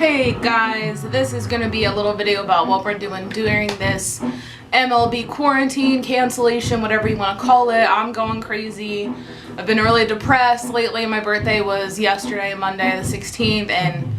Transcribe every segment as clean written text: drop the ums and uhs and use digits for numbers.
Hey guys, this is going to be a little video about what we're doing during this MLB quarantine, cancellation, whatever you want to call it. I'm going crazy. I've been really depressed lately. My birthday was yesterday, Monday the 16th, and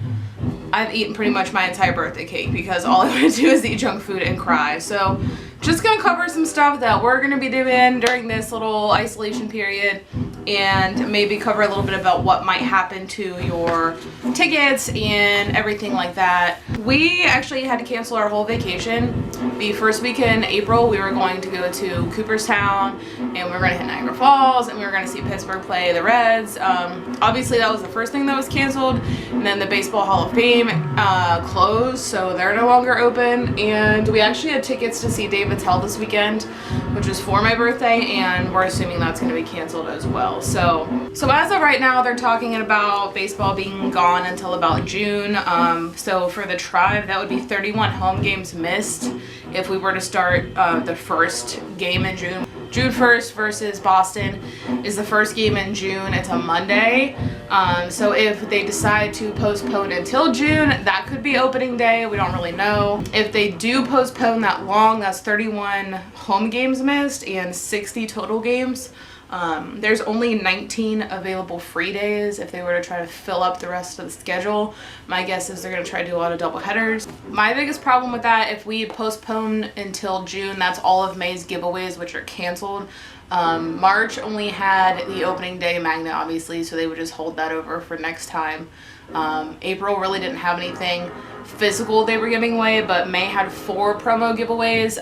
I've eaten pretty much my entire birthday cake because all I want to do is eat junk food and cry. So just going to cover some stuff that we're going to be doing during this little isolation period and maybe cover a little bit about what might happen to your tickets and everything like that. We actually had to cancel our whole vacation. The first week in April, we were going to go to Cooperstown and we were going to hit Niagara Falls and we were going to see Pittsburgh play the Reds. Obviously, that was the first thing that was canceled, and then the Baseball Hall of Fame closed, so they're no longer open. And we actually had tickets to see David Tell this weekend, which was for my birthday, and we're assuming that's going to be canceled as well. So as of right now, they're talking about baseball being gone until about June. So for the Tribe, that would be 31 home games missed if we were to start the first game in June. June 1st versus Boston is the first game in June. It's a Monday. So if they decide to postpone until June, that could be opening day. We don't really know. If they do postpone that long, that's 31 home games missed and 60 total games. There's only 19 available free days if they were to try to fill up the rest of the schedule. My guess is they're going to try to do a lot of double headers. My biggest problem with that, if we postpone until June, that's all of May's giveaways, which are canceled. March only had the opening day magnet, obviously, so they would just hold that over for next time. April really didn't have anything physical they were giving away, but May had 4 promo giveaways,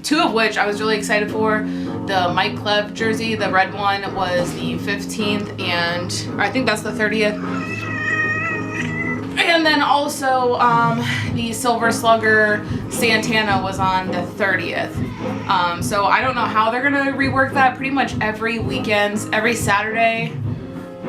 2 of which I was really excited for. The Mike Clev jersey, the red one, was the 15th, and I think that's the 30th. And then also the Silver Slugger Santana was on the 30th. So I don't know how they're going to rework that. Pretty much every weekend, every Saturday,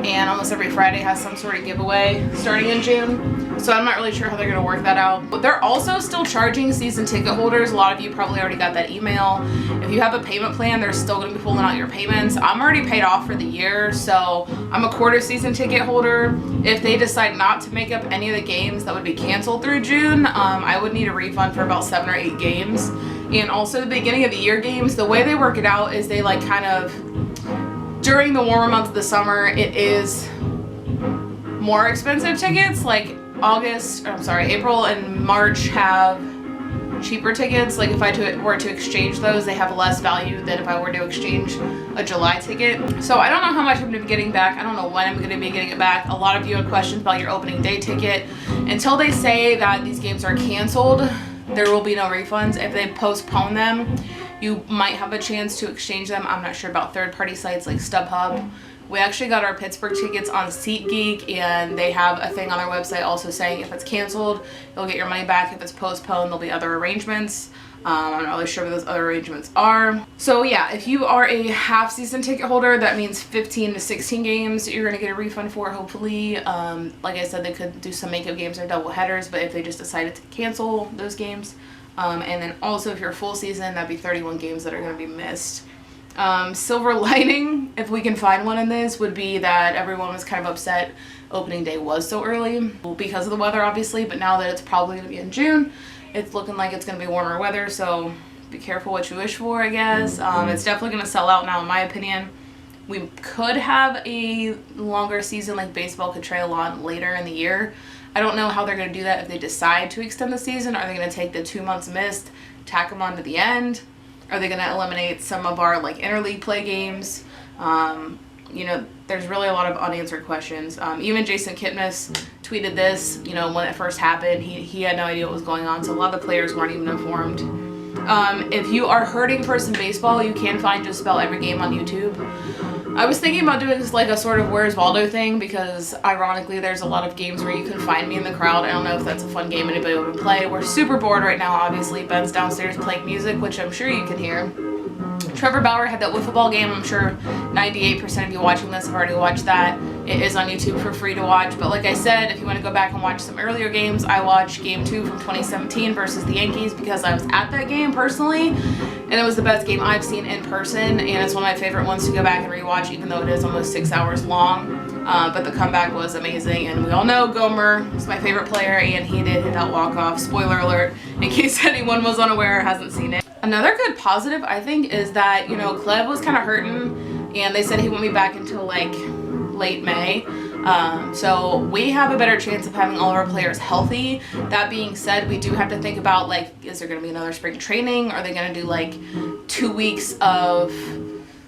and almost every Friday has some sort of giveaway starting in June. So I'm not really sure how they're going to work that out. But they're also still charging season ticket holders. A lot of you probably already got that email. If you have a payment plan, they're still going to be pulling out your payments. I'm already paid off for the year, so I'm a quarter season ticket holder. If they decide not to make up any of the games that would be canceled through June, I would need a refund for about 7 or 8 games. And also the beginning of the year games, the way they work it out is they like kind of, during the warmer months of the summer, it is more expensive tickets. Like April and March have cheaper tickets. Like if I were to exchange those, they have less value than if I were to exchange a July ticket. So I don't know how much I'm going to be getting back. I don't know when I'm going to be getting it back. A lot of you had questions about your opening day ticket. Until they say that these games are canceled, there will be no refunds. If they postpone them, you might have a chance to exchange them. I'm not sure about third-party sites like StubHub. We actually got our Pittsburgh tickets on SeatGeek, and they have a thing on their website also saying if it's canceled, you'll get your money back. If it's postponed, there'll be other arrangements. I'm not really sure what those other arrangements are. So yeah, if you are a half-season ticket holder, that means 15 to 16 games you're going to get a refund for, hopefully. Like I said, they could do some makeup games or double headers, but if they just decided to cancel those games. And then also if you're a full season, that'd be 31 games that are going to be missed. Silver lining, if we can find one in this, would be that everyone was kind of upset opening day was so early because of the weather, obviously, but now that it's probably going to be in June, it's looking like it's going to be warmer weather, so be careful what you wish for, I guess. It's definitely going to sell out now, in my opinion. We could have a longer season, like baseball could trail on later in the year. I don't know how they're going to do that if they decide to extend the season. Are they going to take the 2 months missed, tack them on to the end? Are they going to eliminate some of our like interleague play games? You know, there's really a lot of unanswered questions. Even Jason Kipnis tweeted this, you know, when it first happened. He had no idea what was going on, so a lot of the players weren't even informed. If you are hurting for some baseball, you can find Just About Every Game on YouTube. I was thinking about doing like a sort of Where's Waldo thing because ironically there's a lot of games where you can find me in the crowd. I don't know if that's a fun game anybody would play. We're super bored right now, obviously. Ben's downstairs playing music, which I'm sure you can hear. Trevor Bauer had that wiffle ball game. I'm sure 98% of you watching this have already watched that. It is on YouTube for free to watch. But like I said, if you want to go back and watch some earlier games, I watched Game 2 from 2017 versus the Yankees because I was at that game personally. And it was the best game I've seen in person. And it's one of my favorite ones to go back and rewatch, even though it is almost 6 hours long. but the comeback was amazing, and we all know Gomer is my favorite player, and he did hit that walk-off. Spoiler alert, in case anyone was unaware or hasn't seen it. Another good positive, I think, is that, you know, Clev was kind of hurting, and they said he won't be back until like late May. So we have a better chance of having all of our players healthy. That being said, we do have to think about, like, is there going to be another spring training? Are they going to do like 2 weeks of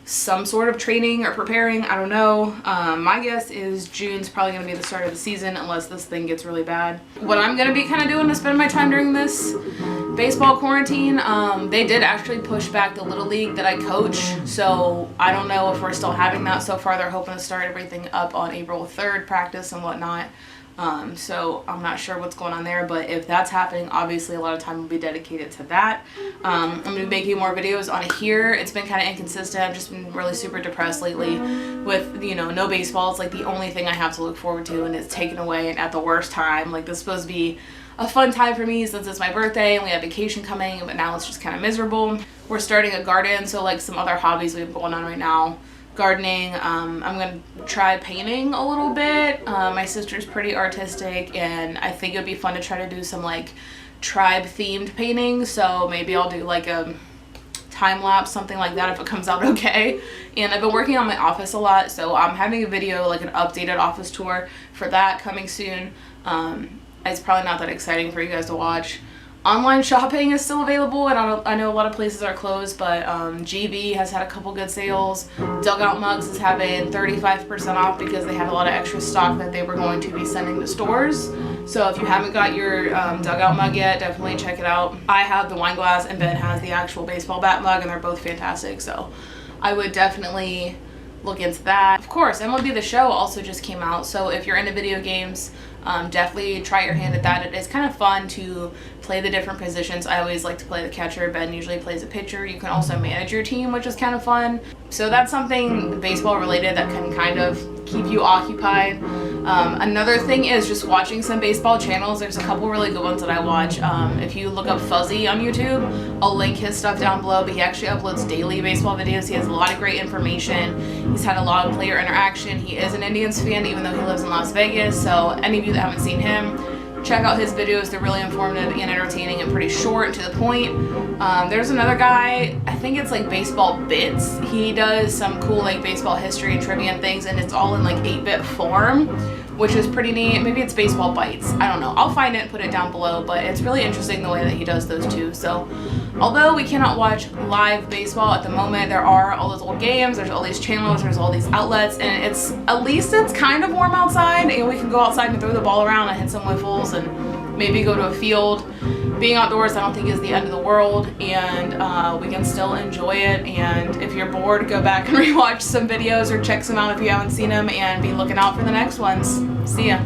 some sort of training or preparing? I don't know. My guess is June's probably going to be the start of the season unless this thing gets really bad. What I'm going to be kind of doing to spend my time during this baseball quarantine, they did actually push back the Little League that I coach, so I don't know if we're still having that. So far they're hoping to start everything up on April 3rd, practice and whatnot. So I'm not sure what's going on there, but if that's happening, obviously a lot of time will be dedicated to that. I'm going to be making more videos on here. It's been kind of inconsistent. I've just been really super depressed lately with, you know, no baseball. It's like the only thing I have to look forward to, and it's taken away and at the worst time. Like, this is supposed to be a fun time for me since it's my birthday and we have vacation coming, but now it's just kind of miserable. We're starting a garden, so like some other hobbies we have going on right now. Gardening, I'm going to try painting a little bit. My sister's pretty artistic, and I think it would be fun to try to do some like tribe themed painting, so maybe I'll do like a time lapse, something like that, if it comes out okay. And I've been working on my office a lot, so I'm having a video, like an updated office tour for that coming soon. It's probably not that exciting for you guys to watch. Online shopping is still available, and I know a lot of places are closed, but GB has had a couple good sales. Dugout Mugs is having 35% off because they have a lot of extra stock that they were going to be sending to stores. So if you haven't got your Dugout Mug yet, definitely check it out. I have the wine glass, and Ben has the actual baseball bat mug, and they're both fantastic, so I would definitely look into that. Of course, MLB The Show also just came out, so if you're into video games, definitely try your hand at that. It is kind of fun to play the different positions. I always like to play the catcher. Ben usually plays a pitcher. You can also manage your team, which is kind of fun. So that's something baseball related that can kind of keep you occupied. Another thing is just watching some baseball channels. There's a couple really good ones that I watch. If you look up Fuzzy on YouTube, I'll link his stuff down below, but he actually uploads daily baseball videos. He has a lot of great information. He's had a lot of player interaction. He is an Indians fan, even though he lives in Las Vegas, so any of you that haven't seen him, check out his videos. They're really informative and entertaining and pretty short and to the point. There's another guy, I think it's like Baseball Bits. He does some cool like baseball history and trivia and things, and it's all in like 8-bit form, which is pretty neat. Maybe it's Baseball Bites. I don't know. I'll find it and put it down below, but it's really interesting the way that he does those two. So although we cannot watch live baseball at the moment, there are all those old games, there's all these channels, there's all these outlets, and it's, at least it's kind of warm outside, and we can go outside and throw the ball around and hit some whiffles and maybe go to a field. Being outdoors, I don't think is the end of the world, and we can still enjoy it. And if you're bored, go back and rewatch some videos or check some out if you haven't seen them, and be looking out for the next ones. See ya.